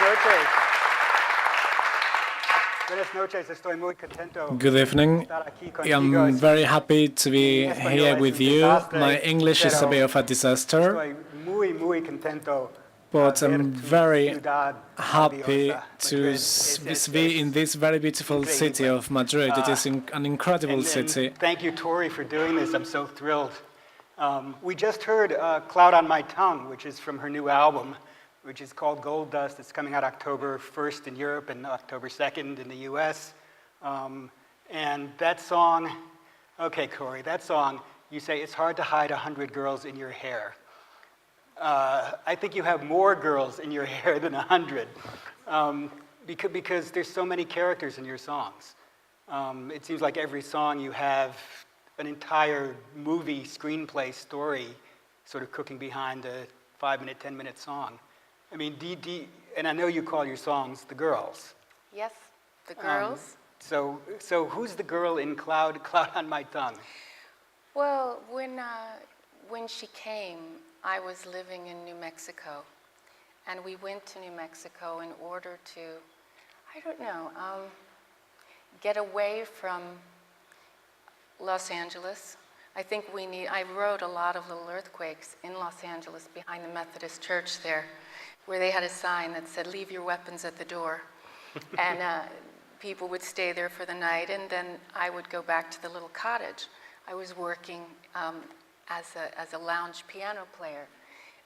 noches. Buenas noches. Estoy muy contento. Good evening. I'm very happy to be here with you. My English is a bit of a disaster, Estoy muy contento. but I'm very happy to be in this very beautiful city of Madrid. It is an incredible city. Thank you, Tori, for doing this. I'm so thrilled. We just heard Cloud on My Tongue, which is from her new album, which is called Gold Dust. It's coming out October 1st in Europe and October 2nd in the US. And that song, okay, Corey, that song, you say it's hard to hide 100 girls in your hair. I think you have more girls in your hair than 100, because there's so many characters in your songs. It seems like every song you have an entire movie screenplay story sort of cooking behind a 5-minute, 10-minute song. I mean, and I know you call your songs The Girls. Yes, The Girls. So who's the girl in Cloud on My Tongue? Well, when she came, I was living in New Mexico, and we went to New Mexico in order to, I don't know, get away from Los Angeles. I think I wrote a lot of little earthquakes in Los Angeles behind the Methodist church there, where they had a sign that said, "Leave your weapons at the door." And people would stay there for the night, and then I would go back to the little cottage. I was working as a lounge piano player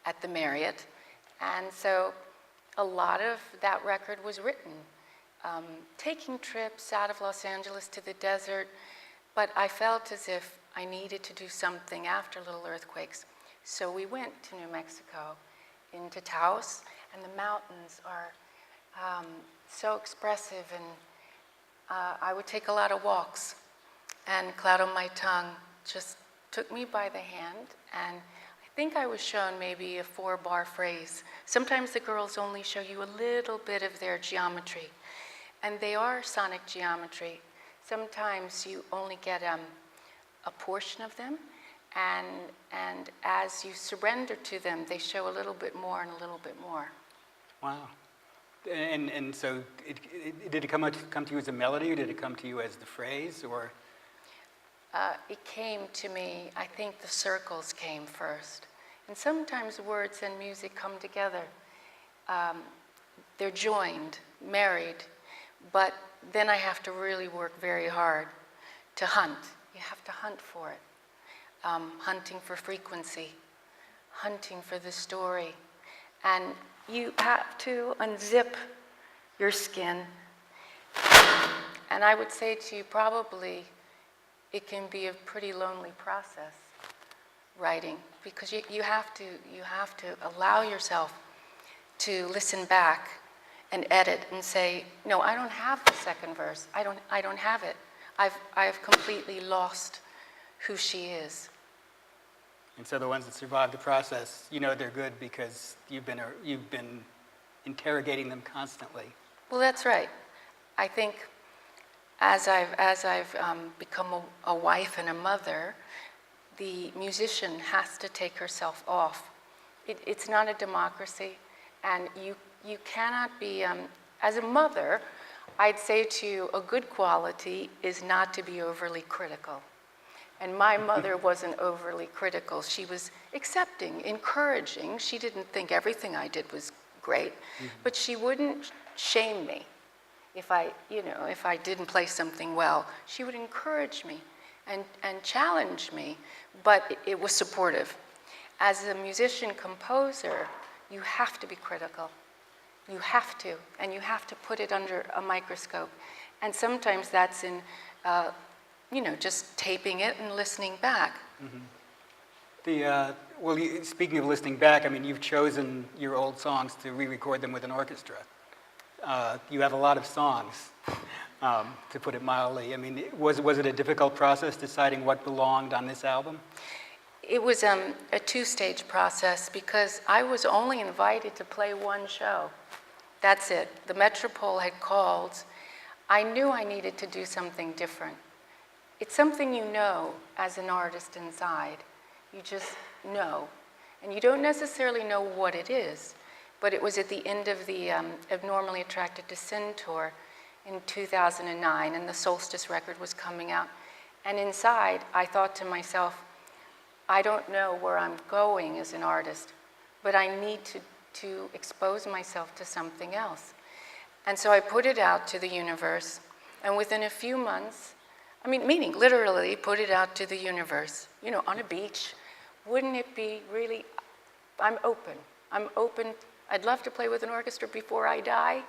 at the Marriott, and so a lot of that record was written, taking trips out of Los Angeles to the desert, but I felt as if I needed to do something after Little Earthquakes. So we went to New Mexico, into Taos, and the mountains are so expressive, and I would take a lot of walks, and Cloud on My Tongue just took me by the hand, and I think I was shown maybe a 4-bar phrase. Sometimes the girls only show you a little bit of their geometry, and they are sonic geometry. Sometimes you only get a portion of them, and as you surrender to them, they show a little bit more and a little bit more. Wow. And so did it come to you as a melody, or did it come to you as the phrase, or? It came to me, I think the circles came first. And sometimes words and music come together. They're joined, married, but then I have to really work very hard to hunt. You have to hunt for it. Hunting for frequency, hunting for the story. And you have to unzip your skin. And I would say to you, probably, it can be a pretty lonely process, writing, because you have to allow yourself to listen back and edit and say, no, I don't have the second verse. I don't have it. I've completely lost who she is. And so the ones that survive the process, you know they're good because you've been interrogating them constantly. Well, that's right. I think as I've become a wife and a mother, the musician has to take herself off. It's not a democracy, and you cannot be, as a mother, I'd say to you, a good quality is not to be overly critical. And my mother wasn't overly critical. She was accepting, encouraging. She didn't think everything I did was great, but she wouldn't shame me if I didn't play something well. She would encourage me and challenge me, but it was supportive. As a musician composer, you have to be critical. You have to, and you have to put it under a microscope. And sometimes that's in, just taping it and listening back. Mm-hmm. Speaking of listening back, I mean, you've chosen your old songs to re-record them with an orchestra. You have a lot of songs, to put it mildly. I mean, was it a difficult process deciding what belonged on this album? It was a 2-stage process because I was only invited to play one show. That's it. The Metropole had called. I knew I needed to do something different. It's something you know as an artist inside. You just know. And you don't necessarily know what it is, but it was at the end of the Abnormally Attracted to Sin tour in 2009, and the Solstice record was coming out. And inside, I thought to myself, I don't know where I'm going as an artist, but I need to expose myself to something else. And so I put it out to the universe, and within a few months, I mean, meaning literally put it out to the universe, you know, on a beach. Wouldn't it be really, I'm open. I'd love to play with an orchestra before I die.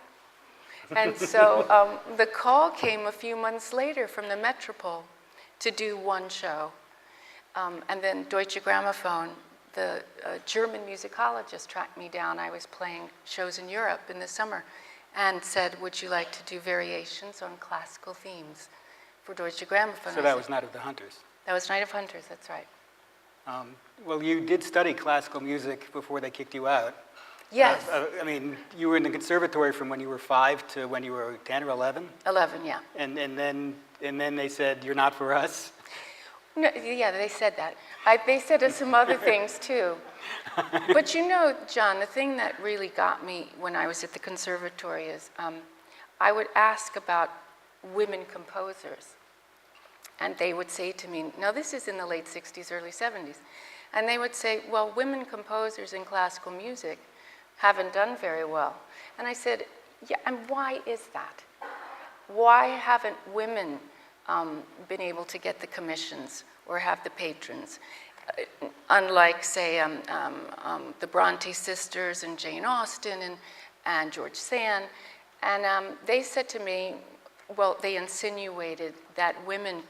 And so the call came a few months later from the Metropole to do one show. And then Deutsche Grammophon, the German musicologist, tracked me down. I was playing shows in Europe in the summer and said, would you like to do variations on classical themes for Deutsche Grammophon? So that was Night of the Hunters. That was Night of Hunters, that's right. Well, you did study classical music before they kicked you out. Yes. I mean, you were in the conservatory from when you were 5 to when you were 10 or 11? 11, yeah. And then they said, you're not for us? No, yeah, they said that. They said some other things too. But you know, John, the thing that really got me when I was at the conservatory is I would ask about women composers. And they would say to me, now this is in the late 60s, early 70s, and they would say, well, women composers in classical music haven't done very well. And I said, yeah, and why is that? Why haven't women been able to get the commissions or have the patrons? Unlike, say, the Bronte sisters and Jane Austen and George Sand. And they said to me, well, they insinuated that women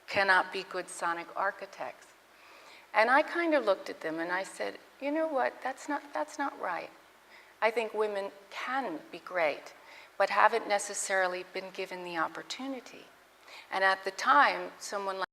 cannot be good sonic architects. And I kind of looked at them and I said, you know what, that's not right. I think women can be great, but haven't necessarily been given the opportunity. And at the time, someone like